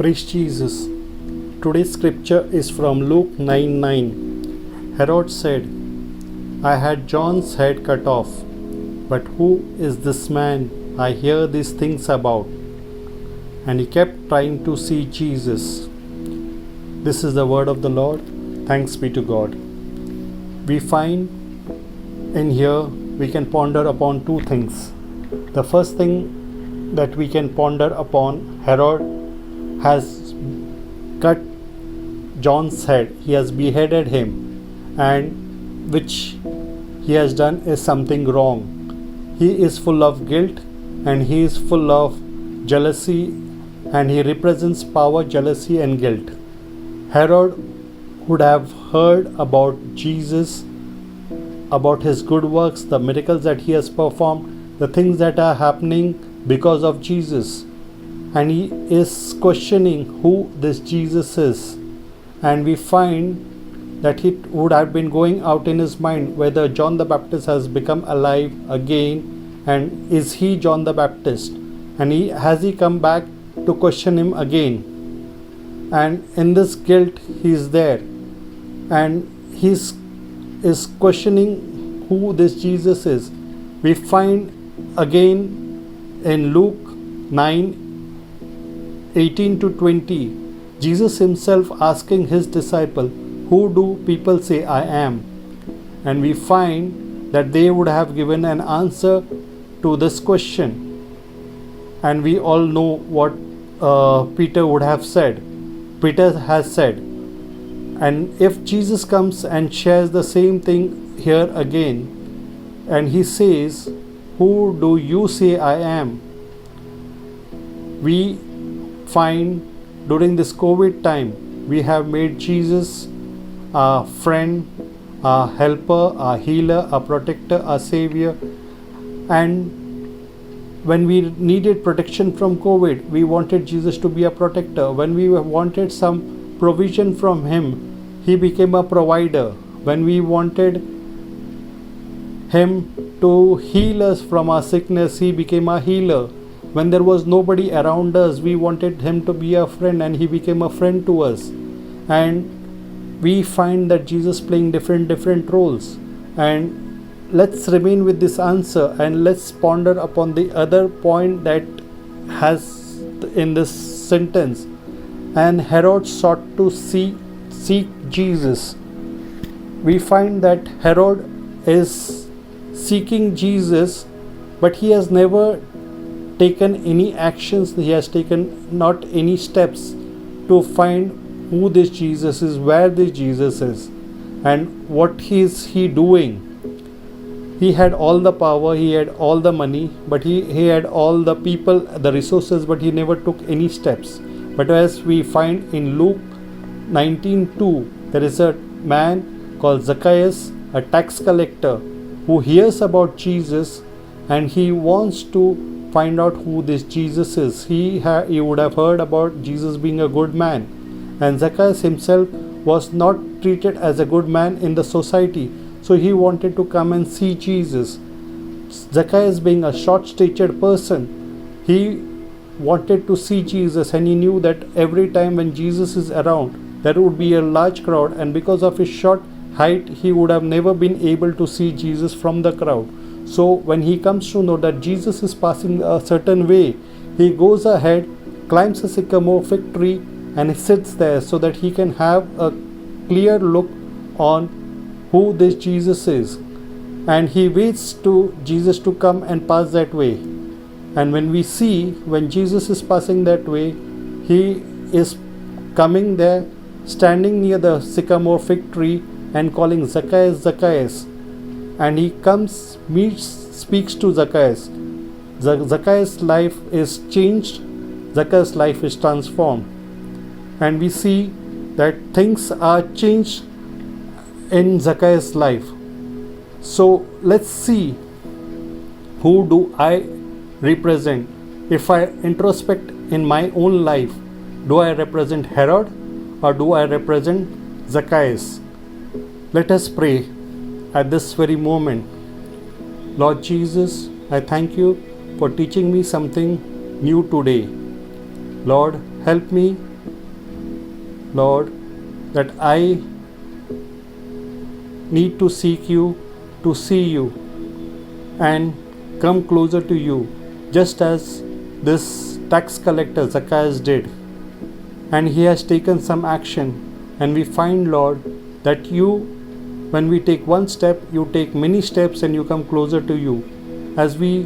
Praise Jesus. Today's scripture is from Luke 9:9. Herod said, I had John's head cut off, but who is this man I hear these things about? And he kept trying to see Jesus. This is the word of the Lord. Thanks be to God. We find in here we can ponder upon two things. The first thing that we can ponder upon, Herod has cut John's head. He has beheaded him, and which he has done is something wrong. He is full of guilt and he is full of jealousy, and he represents power, jealousy and guilt. Herod would have heard about Jesus, about his good works, the miracles that he has performed, the things that are happening because of Jesus, and he is questioning who this Jesus is. And we find that it would have been going out in his mind whether John the Baptist has become alive again, and is he John the Baptist, and has he come back to question him again. And in this guilt he is there, and he is questioning who this Jesus is. We find again in Luke 9:18 to 20, Jesus himself asking his disciple, who do people say I am? And we find that they would have given an answer to this question. And we all know what Peter would have said. Peter has said, and if Jesus comes and shares the same thing here again, and he says, who do you say I am? We find during this COVID time, we have made Jesus a friend, a helper, a healer, a protector, a savior. And when we needed protection from COVID, we wanted Jesus to be a protector. When we wanted some provision from him, he became a provider. When we wanted him to heal us from our sickness, he became a healer. When there was nobody around us, we wanted him to be a friend, and he became a friend to us. And we find that Jesus playing different roles. And let's remain with this answer, and let's ponder upon the other point that has in this sentence. And Herod sought to seek Jesus. We find that Herod is seeking Jesus, but he has never taken any actions. He has taken not any steps to find who this Jesus is, where this Jesus is, and what is he doing. He had all the power, he had all the money, but he had all the people, the resources, but he never took any steps. But as we find in Luke 19:2, there is a man called Zacchaeus, a tax collector, who hears about Jesus, and he wants to find out who this Jesus is. He would have heard about Jesus being a good man, and Zacchaeus himself was not treated as a good man in the society, so he wanted to come and see Jesus. Zacchaeus, being a short-statured person, he wanted to see Jesus, and he knew that every time when Jesus is around, there would be a large crowd, and because of his short height, he would have never been able to see Jesus from the crowd. So when he comes to know that Jesus is passing a certain way, he goes ahead, climbs a sycamore fig tree, and he sits there so that he can have a clear look on who this Jesus is. And he waits to Jesus to come and pass that way. And when we see, when Jesus is passing that way, he is coming there, standing near the sycamore fig tree and calling, Zacchaeus, Zacchaeus. And he comes, meets, speaks to Zacchaeus. Zacchaeus' life is changed. Zacchaeus' life is transformed. And we see that things are changed in Zacchaeus' life. So let's see, who do I represent? If I introspect in my own life, do I represent Herod or do I represent Zacchaeus? Let us pray at this very moment. Lord Jesus, I thank you for teaching me something new today. Lord, help me Lord, that I need to seek you, to see you, and come closer to you, just as this tax collector Zacchaeus did. And he has taken some action. And we find, Lord, that you, when we take one step, you take many steps and you come closer to you. As we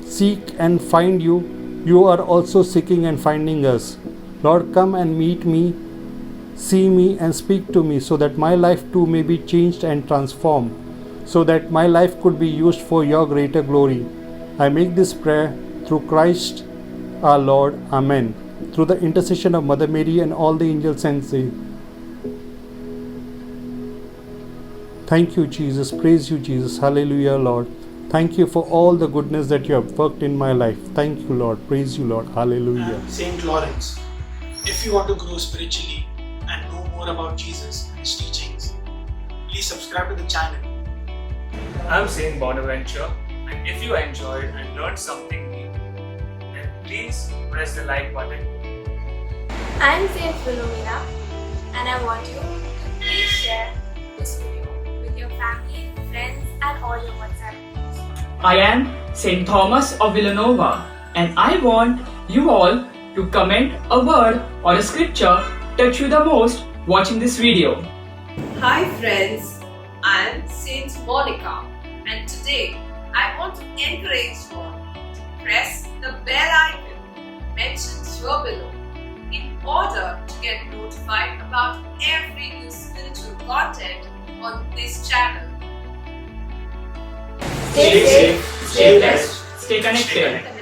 seek and find you, you are also seeking and finding us. Lord, come and meet me, see me, and speak to me, so that my life too may be changed and transformed, so that my life could be used for your greater glory. I make this prayer through Christ our Lord. Amen. Through the intercession of Mother Mary and all the angels and saints. Thank you, Jesus. Praise you, Jesus. Hallelujah, Lord. Thank you for all the goodness that you have worked in my life. Thank you, Lord. Praise you, Lord. Hallelujah. I'm Saint Lawrence. If you want to grow spiritually and know more about Jesus and his teachings, please subscribe to the channel. I'm Saint Bonaventure, and if you enjoyed and learned something new, then please press the like button. I'm Saint Philomena, and I want you to please share this video with your family, friends, and all your WhatsApp groups. I am Saint Thomas of Villanova, and I want you all to comment a word or a scripture touch you the most watching this video. Hi friends, I am Saint Monica, and today I want to encourage you all to press the bell icon mentioned here below in order to get notified about every new spiritual content on this channel. Stay safe, stay blessed, stay connected.